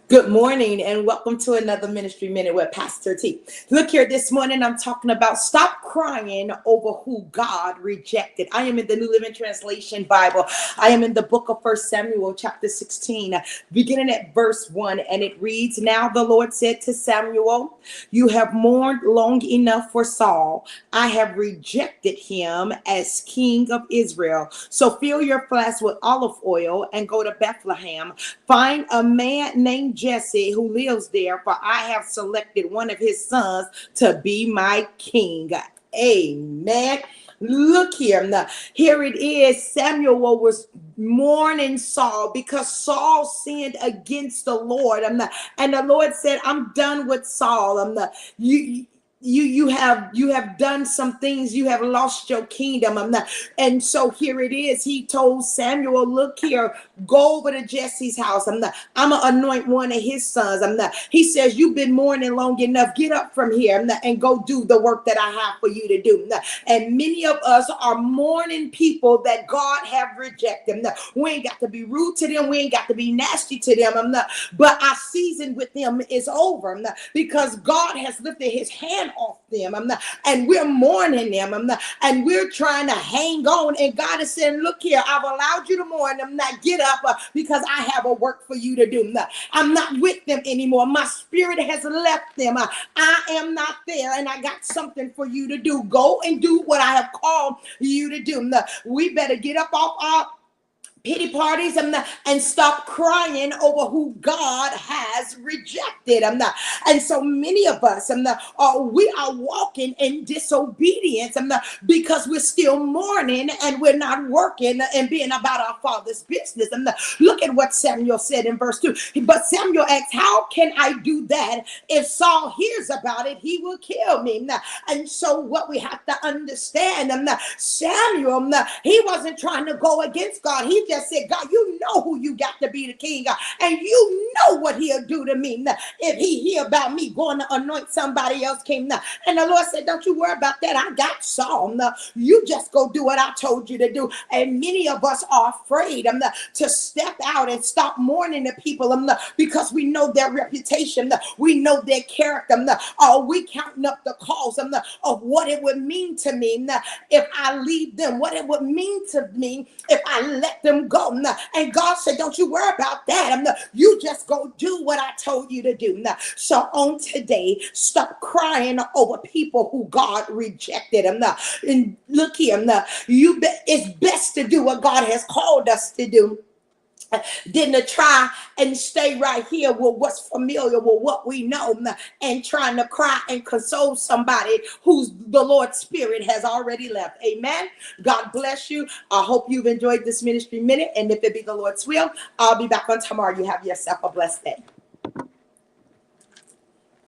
Good morning and welcome to another Ministry Minute with Pastor T. Look here, this morning I'm talking about stop crying over who God rejected. I am in the New Living Translation Bible. I am in the book of 1 Samuel chapter 16, beginning at verse 1, and it reads, "Now the Lord said to Samuel, you have mourned long enough for Saul. I have rejected him as king of Israel. So fill your flask with olive oil and go to Bethlehem. Find a man named Jesse who lives there, for I have selected one of his sons to be my king." Amen. Look here. Now, here it is. Samuel was mourning Saul because Saul sinned against the Lord. And the Lord said, "I'm done with Saul. You you have done some things. You have lost your kingdom." And so here it is. He told Samuel, "Look here, go over to Jesse's house. I'm gonna anoint one of his sons." He says, "You've been mourning long enough. Get up from here and go do the work that I have for you to do." And many of us are mourning people that God have rejected. We ain't got to be rude to them. We ain't got to be nasty to them. But our season with them is over because God has lifted his hand off them. And we're mourning them. And we're trying to hang on. And God is saying, "Look here, I've allowed you to mourn them. Now get up because I have a work for you to do." I'm not with them anymore. My spirit has left them. I am not there, and I got something for you to do. Go and do what I have called you to do. We better get up off our pity parties and stop crying over who God has rejected. And so many of us we are walking in disobedience because we're still mourning and we're not working and being about our Father's business. Look at what Samuel said in verse 2. But Samuel asked, "How can I do that? If Saul hears about it, he will kill me." And so what we have to understand, Samuel, he wasn't trying to go against God. He just said, "God, you know who you got to be the king, and you know what he'll do to me if he hear about me going to anoint somebody else king." And the Lord said, "Don't you worry about that. I got Saul. You just go do what I told you to do." And many of us are afraid to step out and stop mourning the people because we know their reputation. We know their character. We counting up the cost of what it would mean to me if I leave them, what it would mean to me if I let them go. And God said, "Don't you worry about that. You just go do what I told you to do." So on today, stop crying over people who God rejected. And look here, it's best to do what God has called us to do than to try and stay right here with what's familiar, with what we know, and trying to cry and console somebody who's the Lord's Spirit has already left. Amen. God bless you. I hope you've enjoyed this Ministry Minute, and if it be the Lord's will, I'll be back on tomorrow. You have yourself a blessed day.